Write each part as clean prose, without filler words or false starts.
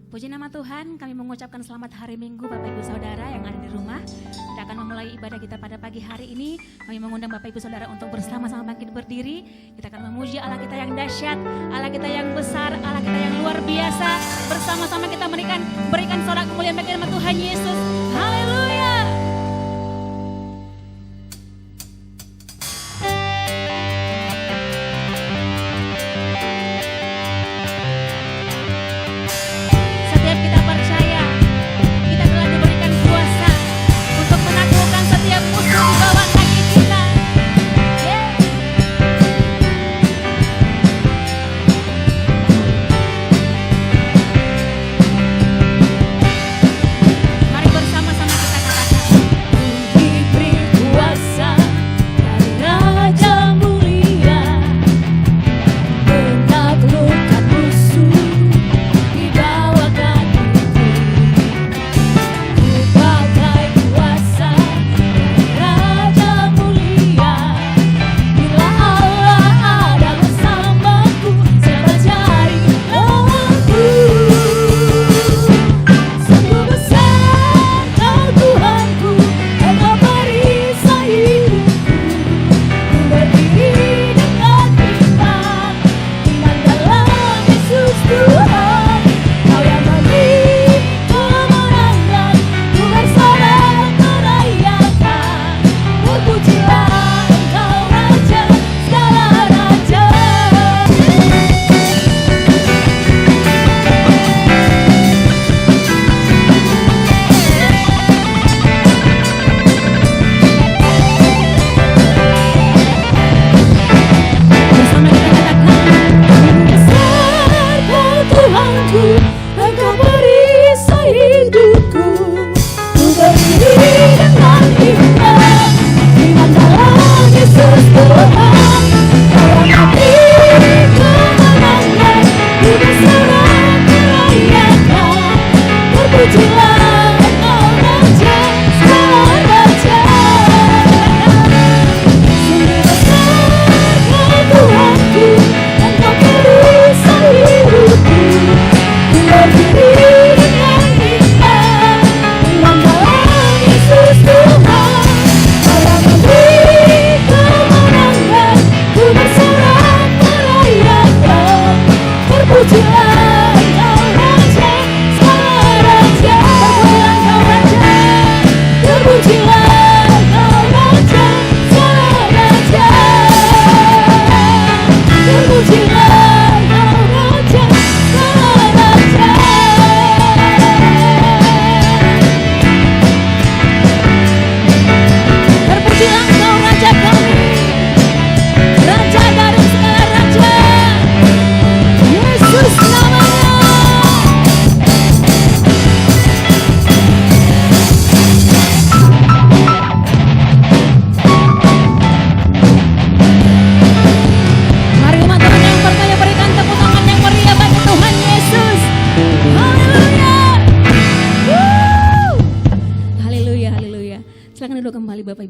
Puji nama Tuhan, kami mengucapkan selamat hari Minggu Bapak Ibu Saudara yang ada di rumah. Kita akan memulai ibadah kita pada pagi hari ini. Kami mengundang Bapak Ibu Saudara untuk bersama-sama bangkit berdiri. Kita akan memuji Allah kita yang dahsyat, Allah kita yang besar, Allah kita yang luar biasa. Bersama-sama kita berikan sorak kemuliaan bagi nama Tuhan Yesus. Haleluya.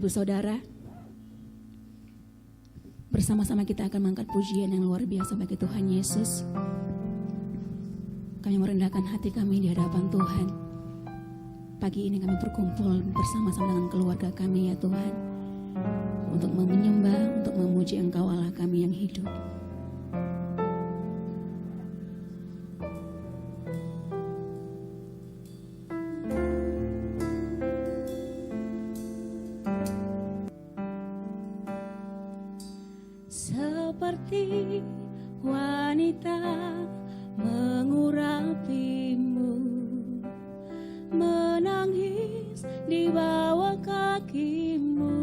Saudara, bersama-sama kita akan mengangkat pujian yang luar biasa bagi Tuhan Yesus. Kami merendahkan hati kami di hadapan Tuhan. Pagi ini kami berkumpul bersama-sama dengan keluarga kami ya Tuhan, untuk menyembah, untuk memuji Engkau Allah kami yang hidup. Seperti wanita mengurapimu, menangis di bawah kakimu.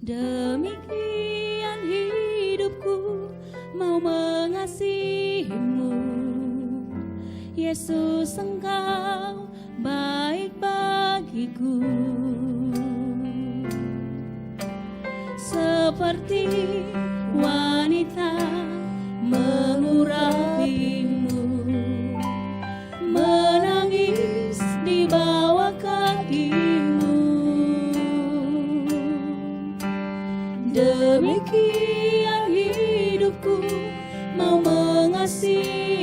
Demikian hidupku mau mengasihimu, Yesus Engkau baik bagiku. Seperti wanita mengurapimu, menangis di bawah kakimu. Demikian hidupku mau mengasihi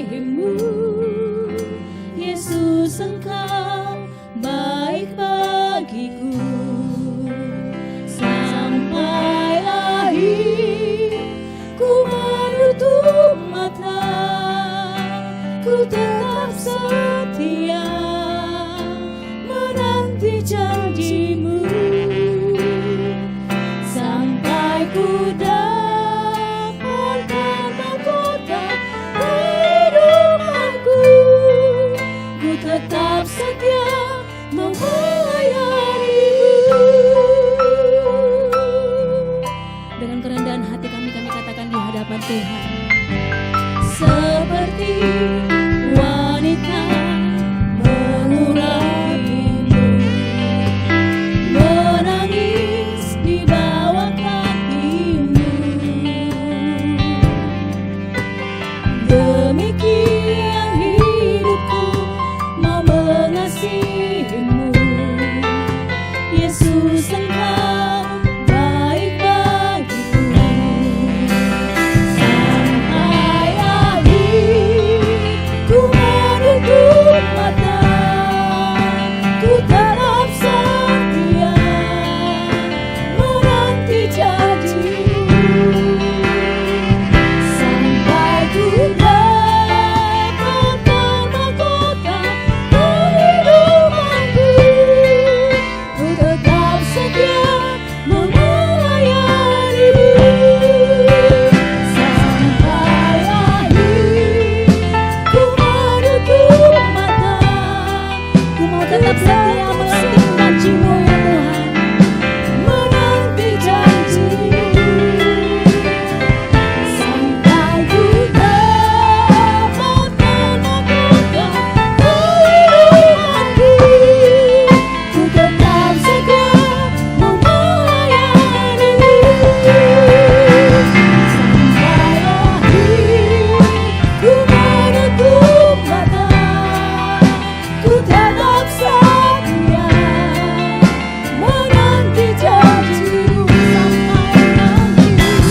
seperti wanita mengurapimu, menangis di bawah kakimu. Demikian hidupku mau mengasihimu, Yesus Engkau baik bagiku. Sampai akhir ku menutup mata, ku tetap setia menanti janji-Mu. Sampai ku dapatkan mahkota kehidupanku, ku tetap setia melayani-Mu. Sampai akhir ku menutup mata, ku mau tetap setia menanti janji-Mu ya Tuhan, menanti janji-Mu. Sampai ku dapatkan mahkota kehidupanku, ku tetap setia melayani-Mu. Sampai akhir ku menutup mata, ku tetap setia menanti janji-Mu.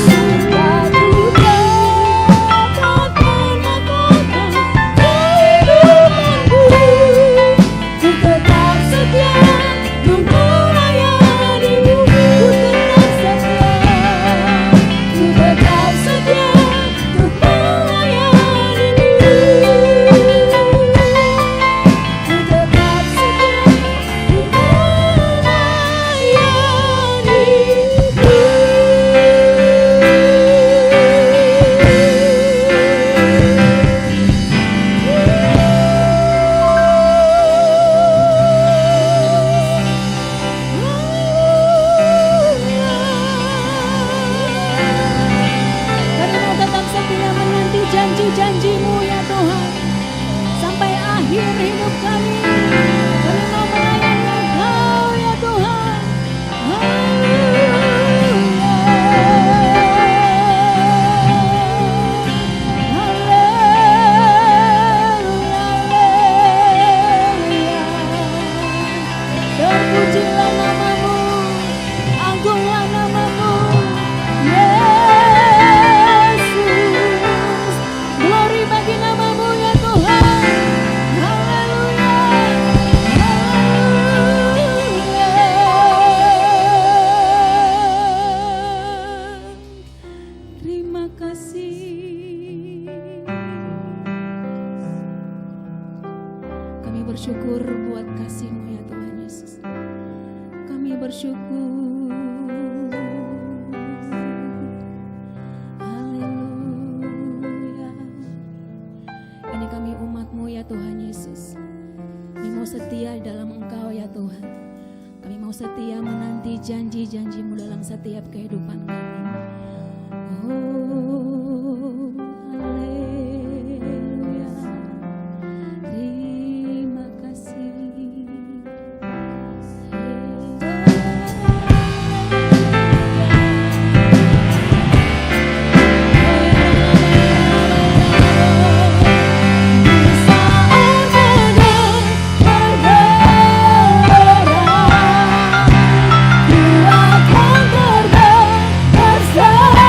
Sampai ku dapatkan mahkota kehidupanku, ku tetap setia melayani-Mu. Ku tetap setia untuk melayani-Mu. Ku tetap setia untuk Kami mau tetap setia menanti janji-janji-Mu ya Tuhan. Sampai akhir hidup kami mau melayani Engkau ya Tuhan. Terpujilah nama-Mu, agunglah nama-Mu, Yesus. Glory bagi nama-Mu ya Tuhan. Haleluya, haleluya. Terima kasih. Kami bersyukur buat kasih-Mu ya Tuhan Yesus. Kami bersyukur. Haleluya. Ini kami umat-Mu ya Tuhan Yesus. Kami mau setia dalam Engkau ya Tuhan. Kami mau setia menanti janji-janji-Mu dalam setiap kehidupan kami. Oh, haleluya. Terima kasih. Saat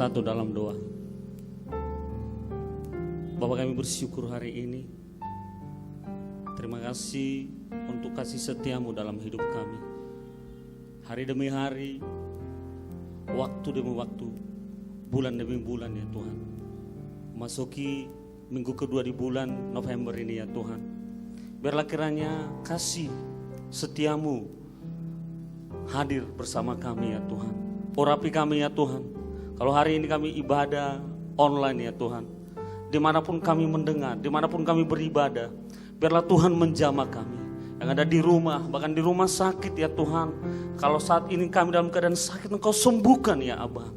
bersatu dalam doa. Bapa, kami bersyukur hari ini. Terima kasih untuk kasih setiamu dalam hidup kami. Hari demi hari, waktu demi waktu, bulan demi bulan ya Tuhan. Masuki minggu kedua di bulan November ini ya Tuhan. Biarlah kiranya kasih setiamu hadir bersama kami ya Tuhan. Urapi kami ya Tuhan. Kalau hari ini kami ibadah online ya Tuhan, dimanapun kami mendengar, dimanapun kami beribadah, biarlah Tuhan menjamah kami. Yang ada di rumah, bahkan di rumah sakit ya Tuhan. Kalau saat ini kami dalam keadaan sakit, Engkau sembuhkan ya Abah.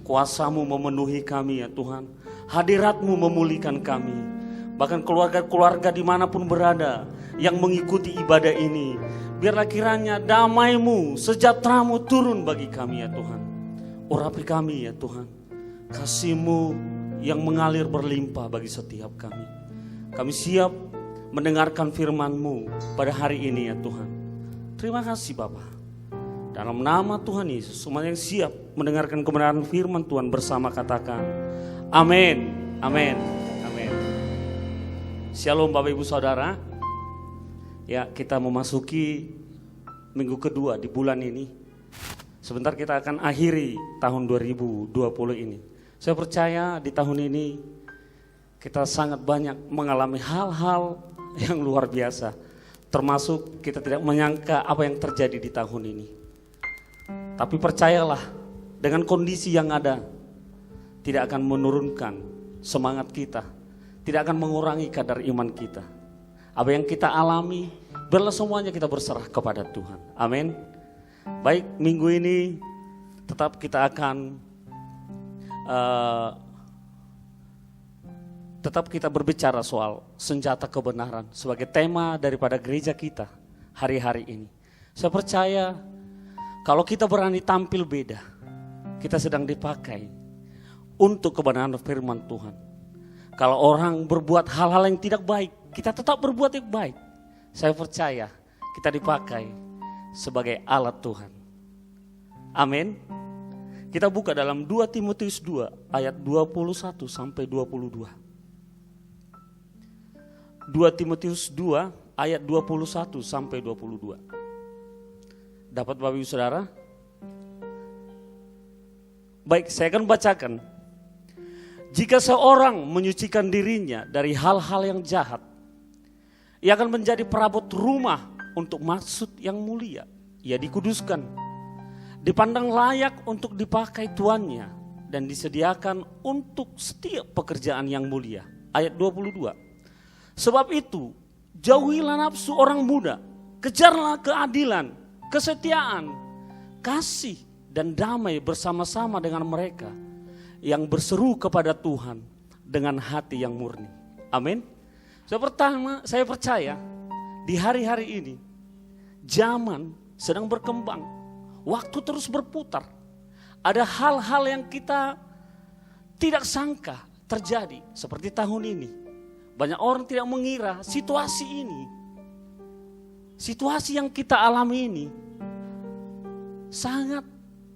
Kuasa-Mu memenuhi kami ya Tuhan. Hadirat-Mu memulihkan kami. Bahkan keluarga-keluarga dimanapun berada yang mengikuti ibadah ini, biarlah kiranya damai-Mu, sejahtera-Mu turun bagi kami ya Tuhan. Urapi kami ya Tuhan. Kasih-Mu yang mengalir berlimpah bagi setiap kami. Kami siap mendengarkan firman-Mu pada hari ini ya Tuhan. Terima kasih Bapa. Dalam nama Tuhan Yesus, semua yang siap mendengarkan kebenaran firman Tuhan bersama katakan amin, amin, amin. Shalom Bapak Ibu Saudara. Ya, kita memasuki minggu kedua di bulan ini. Sebentar kita akan akhiri tahun 2020 ini. Saya percaya di tahun ini kita sangat banyak mengalami hal-hal yang luar biasa. Termasuk kita tidak menyangka apa yang terjadi di tahun ini. Tapi percayalah, dengan kondisi yang ada, tidak akan menurunkan semangat kita. Tidak akan mengurangi kadar iman kita. Apa yang kita alami, biarlah semuanya kita berserah kepada Tuhan. Amin. Baik, minggu ini tetap kita akan berbicara soal senjata kebenaran sebagai tema daripada gereja kita hari-hari ini. Saya percaya kalau kita berani tampil beda, kita sedang dipakai untuk kebenaran firman Tuhan. Kalau orang berbuat hal-hal yang tidak baik, kita tetap berbuat yang baik. Saya percaya kita dipakai sebagai alat Tuhan. Amin. Kita buka dalam 2 Timotius 2 ayat 21 sampai 22. 2 Timotius 2 ayat 21 sampai 22. Dapat Bapak Ibu Saudara? Baik, saya akan bacakan. Jika seorang menyucikan dirinya dari hal-hal yang jahat, ia akan menjadi perabot rumah untuk maksud yang mulia. Ia dikuduskan, dipandang layak untuk dipakai tuannya, dan disediakan untuk setiap pekerjaan yang mulia. Ayat 22. Sebab itu, jauhilah nafsu orang muda, kejarlah keadilan, kesetiaan, kasih, dan damai bersama-sama dengan mereka yang berseru kepada Tuhan dengan hati yang murni. Amin. Saya percaya di hari-hari ini zaman sedang berkembang, waktu terus berputar. Ada hal-hal yang kita tidak sangka terjadi seperti tahun ini. Banyak orang tidak mengira situasi yang kita alami ini sangat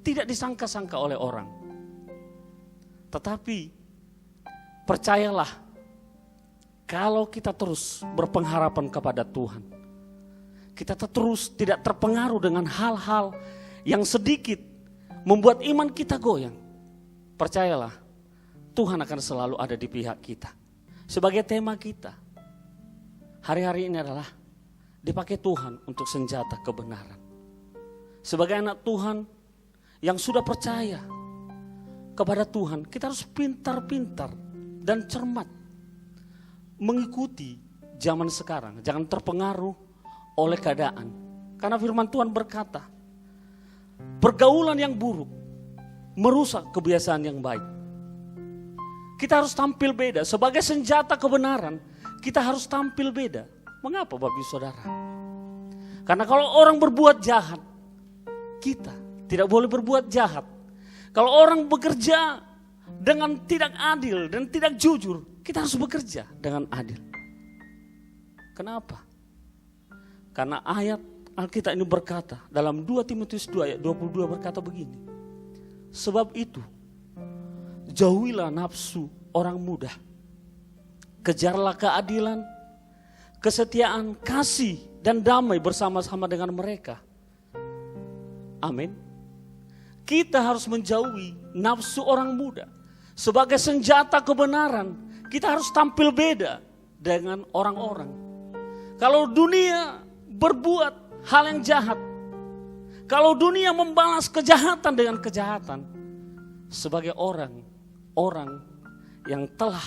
tidak disangka-sangka oleh orang. Tetapi percayalah, kalau kita terus berpengharapan kepada Tuhan, kita terus tidak terpengaruh dengan hal-hal yang sedikit membuat iman kita goyang. Percayalah, Tuhan akan selalu ada di pihak kita. Sebagai tema kita hari-hari ini adalah dipakai Tuhan untuk senjata kebenaran. Sebagai anak Tuhan yang sudah percaya kepada Tuhan, kita harus pintar-pintar dan cermat mengikuti zaman sekarang. Jangan terpengaruh oleh keadaan. Karena firman Tuhan berkata, pergaulan yang buruk merusak kebiasaan yang baik. Kita harus tampil beda. Sebagai senjata kebenaran, kita harus tampil beda. Mengapa Bapak Ibu Saudara? Karena kalau orang berbuat jahat, kita tidak boleh berbuat jahat. Kalau orang bekerja dengan tidak adil dan tidak jujur, kita harus bekerja dengan adil. Kenapa? Karena ayat Alkitab ini berkata, dalam 2 Timotius 2 ayat 22 berkata begini. Sebab itu, jauhilah nafsu orang muda. Kejarlah keadilan, kesetiaan, kasih, dan damai bersama-sama dengan mereka. Amin. Kita harus menjauhi nafsu orang muda. Sebagai senjata kebenaran, kita harus tampil beda dengan orang-orang. Kalau dunia berbuat hal yang jahat, kalau dunia membalas kejahatan dengan kejahatan, sebagai orang yang telah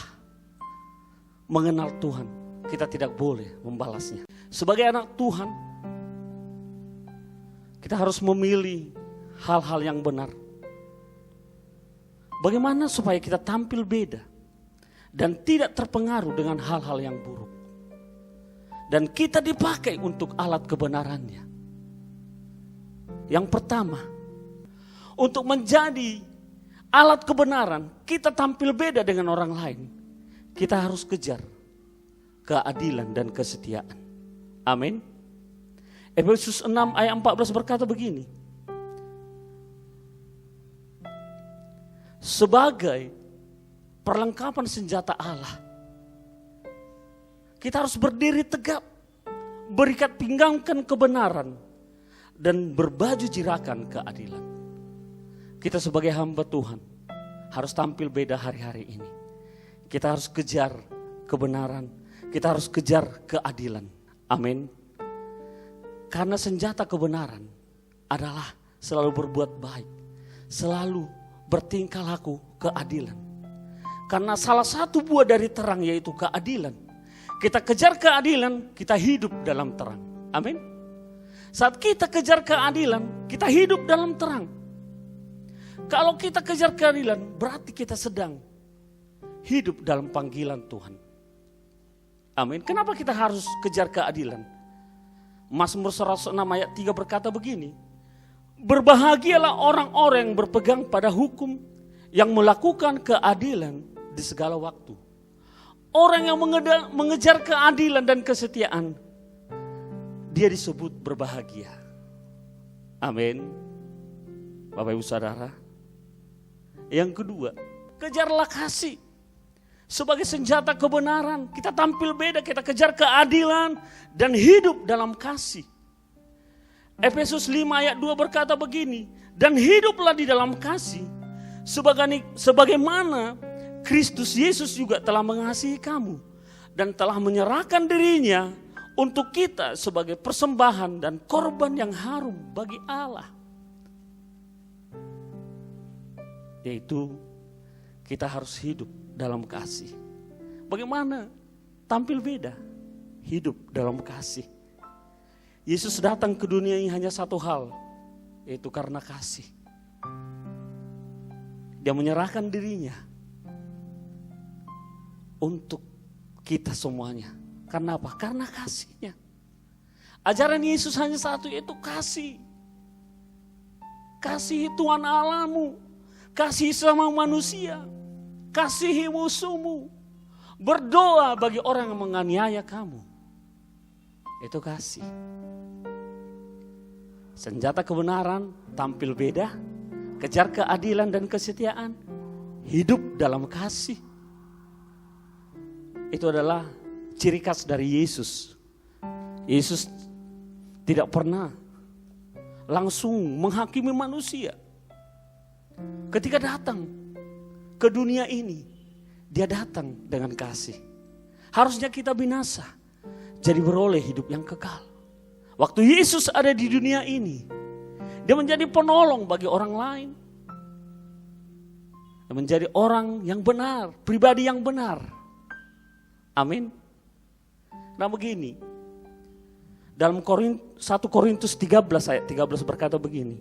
mengenal Tuhan, kita tidak boleh membalasnya. Sebagai anak Tuhan, kita harus memilih hal-hal yang benar. Bagaimana supaya kita tampil beda dan tidak terpengaruh dengan hal-hal yang buruk. Dan kita dipakai untuk alat kebenarannya. Yang pertama, untuk menjadi alat kebenaran, kita tampil beda dengan orang lain. Kita harus kejar keadilan dan kesetiaan. Amin. Efesus 6 ayat 14 berkata begini. Sebagai perlengkapan senjata Allah, kita harus berdiri tegap, berikat pinggangkan kebenaran, dan berbaju jirakan keadilan. Kita sebagai hamba Tuhan harus tampil beda hari-hari ini. Kita harus kejar kebenaran, kita harus kejar keadilan. Amin. Karena senjata kebenaran adalah selalu berbuat baik, selalu bertingkah laku keadilan. Karena salah satu buah dari terang yaitu keadilan. Kita kejar keadilan, kita hidup dalam terang. Amin. Saat kita kejar keadilan, kita hidup dalam terang. Kalau kita kejar keadilan, berarti kita sedang hidup dalam panggilan Tuhan. Amin. Kenapa kita harus kejar keadilan? Mazmur 106 ayat 3 berkata begini. Berbahagialah orang-orang yang berpegang pada hukum, yang melakukan keadilan di segala waktu. Orang yang mengejar keadilan dan kesetiaan, dia disebut berbahagia. Amin. Bapak Ibu Saudara. Yang kedua, kejarlah kasih. Sebagai senjata kebenaran, kita tampil beda, kita kejar keadilan dan hidup dalam kasih. Efesus 5 ayat 2 berkata begini, dan hiduplah di dalam kasih, sebagaimana Kristus Yesus juga telah mengasihi kamu dan telah menyerahkan dirinya untuk kita sebagai persembahan dan korban yang harum bagi Allah. Yaitu kita harus hidup dalam kasih. Bagaimana tampil beda? Hidup dalam kasih. Yesus datang ke dunia ini hanya satu hal, yaitu karena kasih. Dia menyerahkan dirinya untuk kita semuanya. Karena apa? Karena kasihnya. Ajaran Yesus hanya satu, yaitu kasih. Kasihi Tuhan Allahmu, kasihi sama manusia, kasihi musuhmu, berdoa bagi orang yang menganiaya kamu. Itu kasih. Senjata kebenaran tampil beda, kejar keadilan dan kesetiaan, hidup dalam kasih. Itu adalah ciri khas dari Yesus. Yesus tidak pernah langsung menghakimi manusia. Ketika datang ke dunia ini, dia datang dengan kasih. Harusnya kita binasa, jadi beroleh hidup yang kekal. Waktu Yesus ada di dunia ini, dia menjadi penolong bagi orang lain. Dia menjadi orang yang benar, pribadi yang benar. Amin. Nah begini, dalam 1 Korintus 13 ayat 13 berkata begini.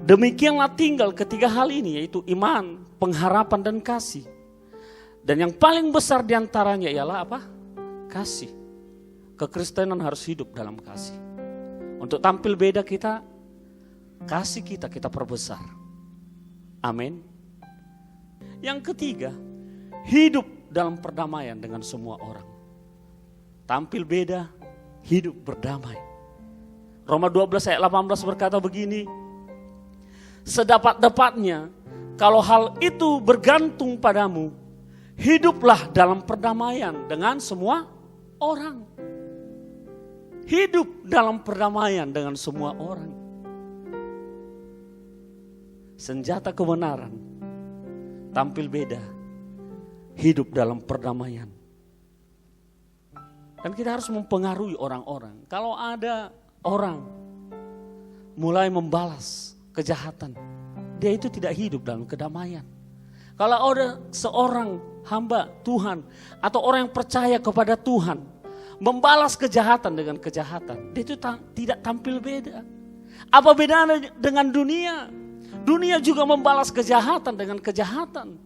Demikianlah tinggal ketiga hal ini, yaitu iman, pengharapan dan kasih. Dan yang paling besar diantaranya ialah apa? Kasih. Kekristenan harus hidup dalam kasih. Untuk tampil beda kita, kasih kita perbesar. Amin. Yang ketiga, hidup dalam perdamaian dengan semua orang. Tampil beda, hidup berdamai. Roma 12 ayat 18 berkata begini. Sedapat-dapatnya Kalau hal itu bergantung padamu, hiduplah dalam perdamaian dengan semua orang. Hidup dalam perdamaian dengan semua orang. Senjata kebenaran tampil beda. Hidup dalam perdamaian. Dan kita harus mempengaruhi orang-orang. Kalau ada orang mulai membalas kejahatan, dia itu tidak hidup dalam kedamaian. Kalau ada seorang hamba Tuhan atau orang yang percaya kepada Tuhan membalas kejahatan dengan kejahatan, dia itu tidak tampil beda. Apa bedanya dengan dunia? Dunia juga membalas kejahatan dengan kejahatan.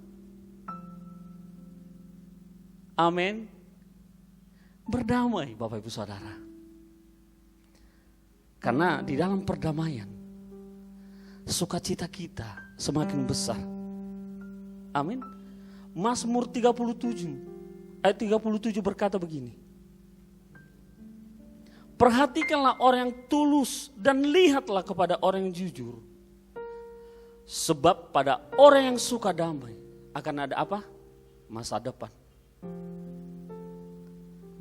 Amin. Berdamai Bapak Ibu Saudara. Karena di dalam perdamaian sukacita kita semakin besar. Amin. Mazmur 37 ayat 37 berkata begini. Perhatikanlah orang yang tulus dan lihatlah kepada orang yang jujur. Sebab pada orang yang suka damai akan ada apa? Masa depan.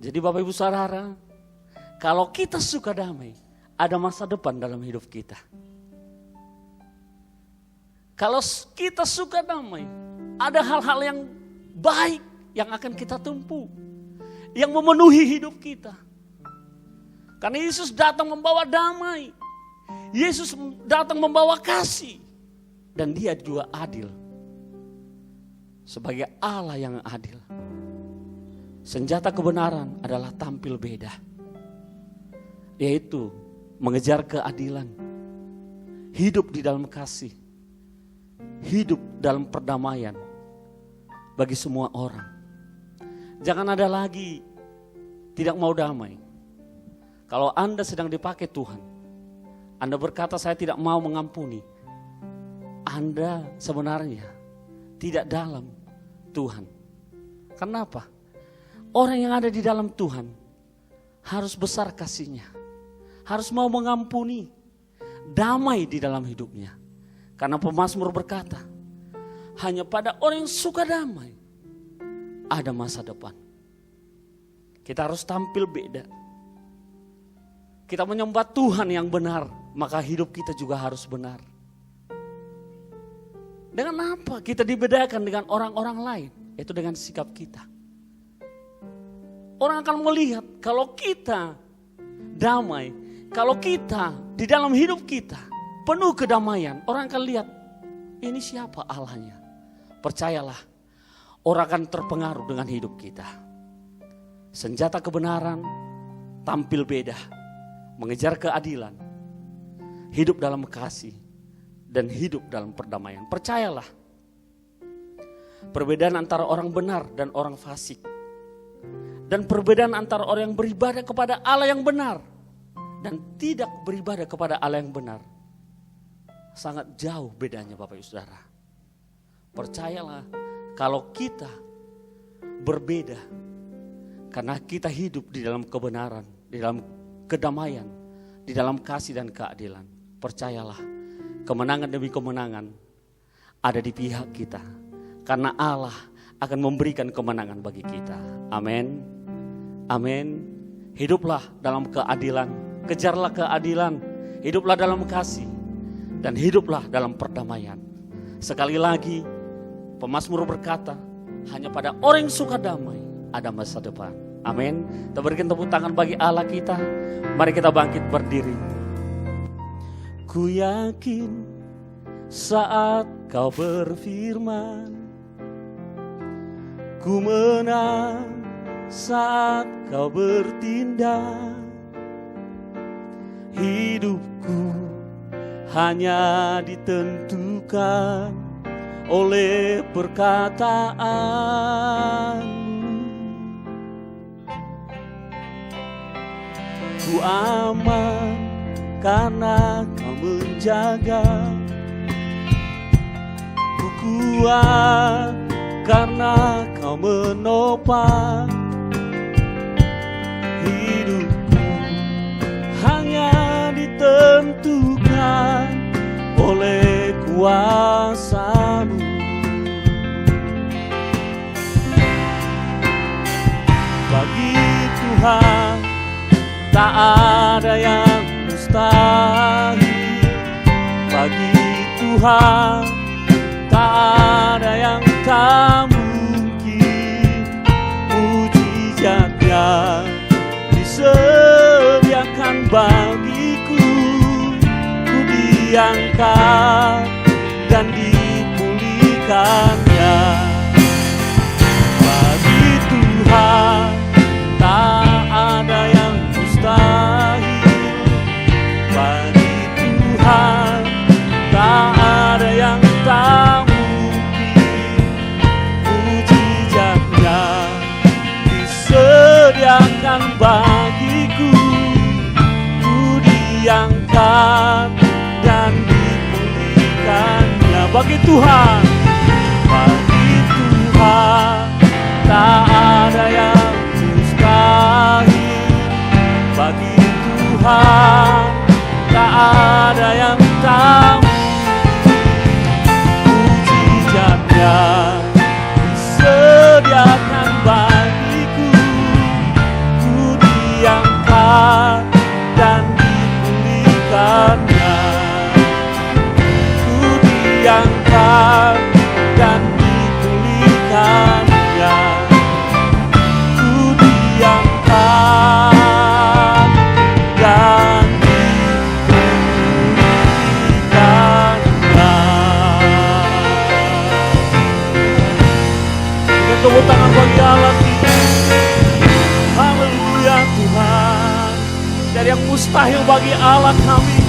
Jadi Bapak Ibu Saudara, kalau kita suka damai, ada masa depan dalam hidup kita. Kalau kita suka damai, ada hal-hal yang baik yang akan kita tempuh, yang memenuhi hidup kita. Karena Yesus datang membawa damai, Yesus datang membawa kasih, dan Dia juga adil. Sebagai Allah yang adil, senjata kebenaran adalah tampil beda, yaitu mengejar keadilan, hidup di dalam kasih, hidup dalam perdamaian bagi semua orang. Jangan ada lagi tidak mau damai. Kalau Anda sedang dipakai Tuhan, Anda berkata saya tidak mau mengampuni, Anda sebenarnya tidak dalam Tuhan. Kenapa? Orang yang ada di dalam Tuhan harus besar kasihnya, harus mau mengampuni, damai di dalam hidupnya. Karena pemazmur berkata, hanya pada orang yang suka damai ada masa depan. Kita harus tampil beda. Kita menyembah Tuhan yang benar, maka hidup kita juga harus benar. Dengan apa kita dibedakan dengan orang-orang lain? Itu dengan sikap kita. Orang akan melihat kalau kita damai, kalau kita di dalam hidup kita penuh kedamaian, orang akan lihat ini siapa Allahnya. Percayalah, orang akan terpengaruh dengan hidup kita. Senjata kebenaran tampil beda, mengejar keadilan, hidup dalam kasih, dan hidup dalam perdamaian. Percayalah, perbedaan antara orang benar dan orang fasik, dan perbedaan antara orang yang beribadah kepada Allah yang benar dan tidak beribadah kepada Allah yang benar, sangat jauh bedanya Bapak Ibu Saudara. Percayalah, kalau kita berbeda karena kita hidup di dalam kebenaran, di dalam kedamaian, di dalam kasih dan keadilan, percayalah, kemenangan demi kemenangan ada di pihak kita. Karena Allah akan memberikan kemenangan bagi kita. Amin. Amin. Hiduplah dalam keadilan, kejarlah keadilan, hiduplah dalam kasih, dan hiduplah dalam perdamaian. Sekali lagi, pemazmur berkata, hanya pada orang yang suka damai ada masa depan. Amin. Kita berikan tepuk tangan bagi Allah kita. Mari kita bangkit berdiri. Ku yakin saat kau berfirman, ku menang saat kau bertindak. Hidupku hanya ditentukan oleh perkataan. Ku aman karena kau menjaga. Ku kuat karena kau menopang. Hidupku hanya ditentukan oleh kuasa-Mu. Tuhan tak ada yang mustahil. Bagi Tuhan tak ada yang tak mungkin. Mujizatnya disediakan bagiku. Ku diangkat dan dipulihkannya. Bagi Tuhan tak ada yang mustahil. Bagi Tuhan tak ada yang tak mungkin. Mujizatnya disediakan bagiku. Ku diangkat dan dipulihkannya. Bagi Tuhan tak ada yang mustahil. Bagi Tuhan tak ada yang tak mungkin. Mujizatnya disediakan bagiku. Ku diangkat dan dipulihkannya. Ku diangkat dan dipulihkannya. Ku diangkat dan dipulihkannya. Dengan tepuk tangan bagi Allah kita. Haleluya Tuhan. Dari yang mustahil bagi Allah kami,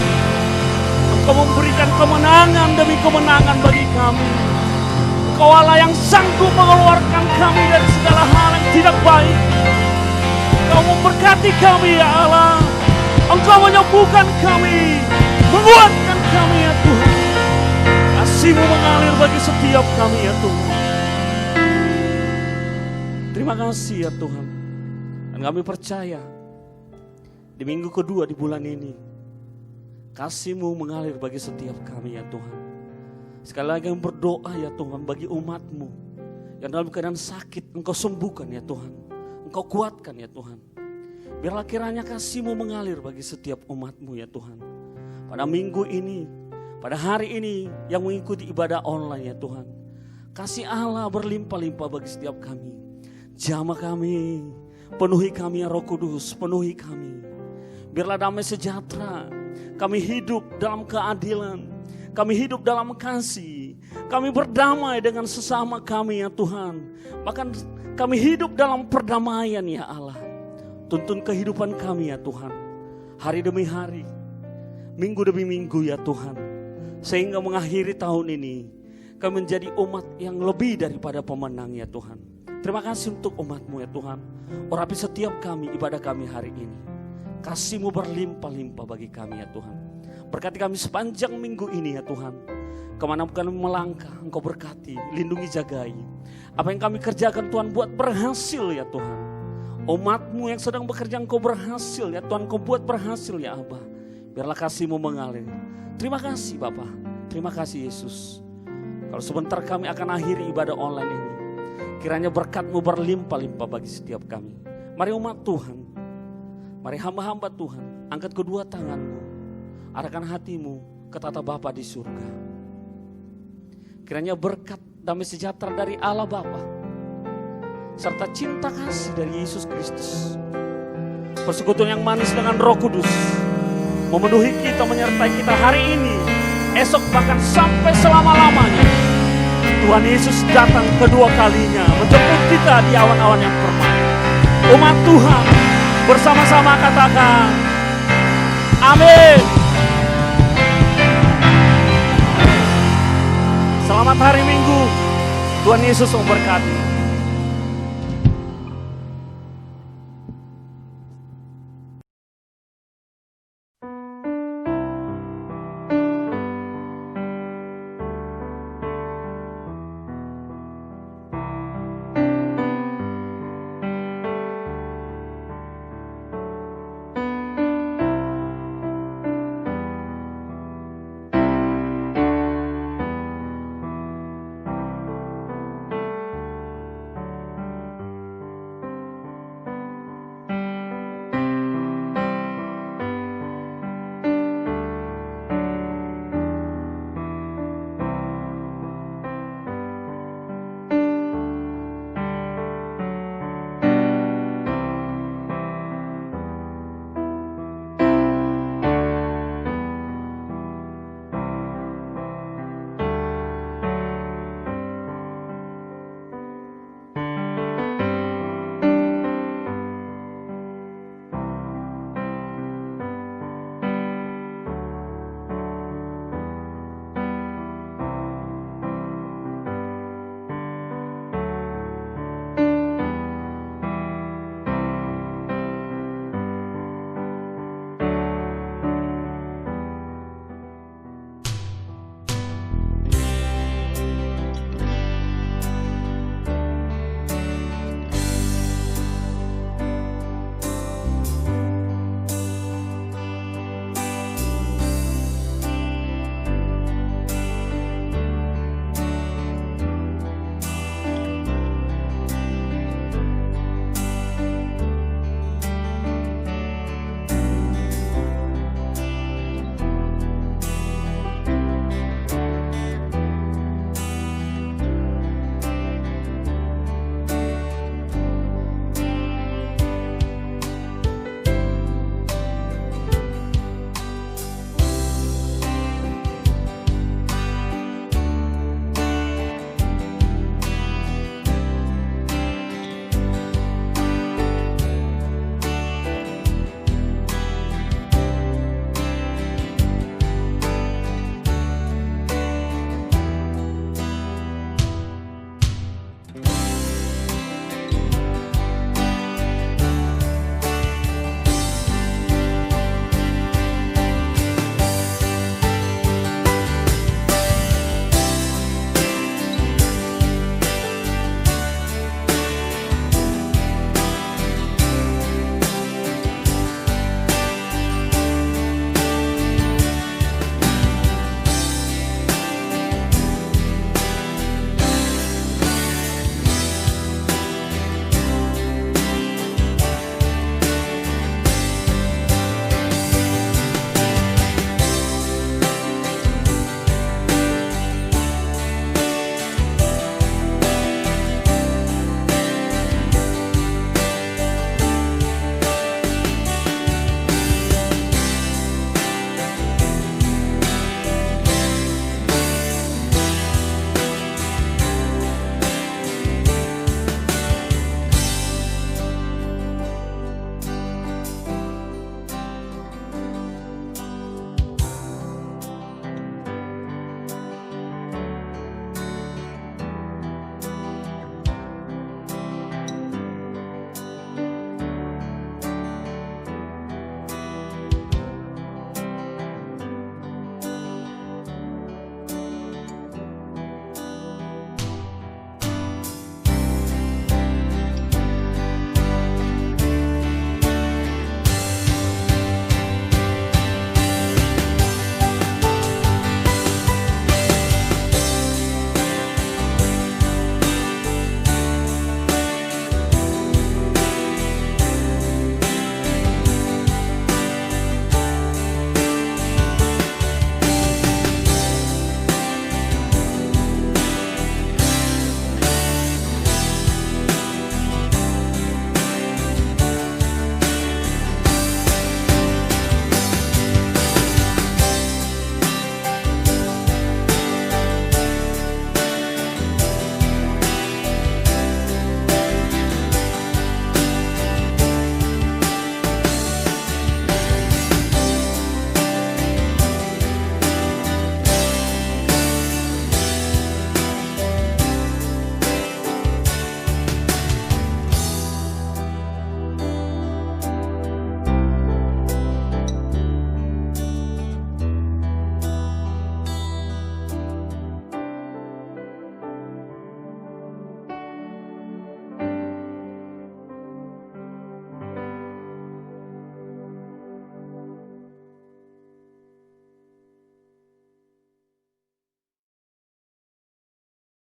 Engkau memberikan kemenangan demi kemenangan bagi kami. Engkau Allah yang sanggup mengeluarkan kami dari segala hal yang tidak baik. Engkau memberkati kami ya Allah. Engkau menyembuhkan kami, menguatkan kami ya Tuhan. Kasih-Mu mengalir bagi setiap kami ya Tuhan. Terima kasih ya Tuhan. Dan kami percaya di minggu kedua di bulan ini, kasih-Mu mengalir bagi setiap kami ya Tuhan. Sekali lagi yang berdoa ya Tuhan bagi umat-Mu yang dalam keadaan sakit, Engkau sembuhkan ya Tuhan. Engkau kuatkan ya Tuhan. Biarlah kiranya kasih-Mu mengalir bagi setiap umat-Mu ya Tuhan. Pada minggu ini, pada hari ini yang mengikuti ibadah online ya Tuhan. Kasih Allah berlimpah-limpah bagi setiap kami. Jamah kami, penuhi kami ya Roh Kudus, penuhi kami. Biarlah damai sejahtera, kami hidup dalam keadilan. Kami hidup dalam kasih. Kami berdamai dengan sesama kami ya Tuhan. Bahkan kami hidup dalam perdamaian ya Allah. Tuntun kehidupan kami ya Tuhan. Hari demi hari. Minggu demi minggu ya Tuhan. Sehingga mengakhiri tahun ini. Kami menjadi umat yang lebih daripada pemenang ya Tuhan. Terima kasih untuk umat-Mu ya Tuhan. Urapi setiap kami, ibadah kami hari ini. Kasih-Mu berlimpah-limpah bagi kami ya Tuhan. Berkati kami sepanjang minggu ini ya Tuhan. Kemana kami melangkah, Engkau berkati, lindungi, jagai. Apa yang kami kerjakan Tuhan buat berhasil ya Tuhan. Umat-Mu yang sedang bekerja Engkau berhasil ya Tuhan. Engkau buat berhasil ya Abah. Biarlah kasih-Mu mengalir. Terima kasih Bapa. Terima kasih Yesus. Kalau sebentar kami akan akhiri ibadah online ini. Kiranya berkat-Mu berlimpah-limpah bagi setiap kami. Mari umat Tuhan. Mari hamba-hamba Tuhan. Angkat kedua tangan-Mu. Arahkan hatimu ke tata Bapa di surga. Kiranya berkat damai sejahtera dari Allah Bapa serta cinta kasih dari Yesus Kristus, persekutuan yang manis dengan Roh Kudus memenuhi kita, menyertai kita hari ini, esok bahkan sampai selama-lamanya. Tuhan Yesus datang kedua kalinya menjemput kita di awan-awan yang permai. Umat Tuhan bersama-sama katakan amin. Selamat hari Minggu. Tuhan Yesus memberkati.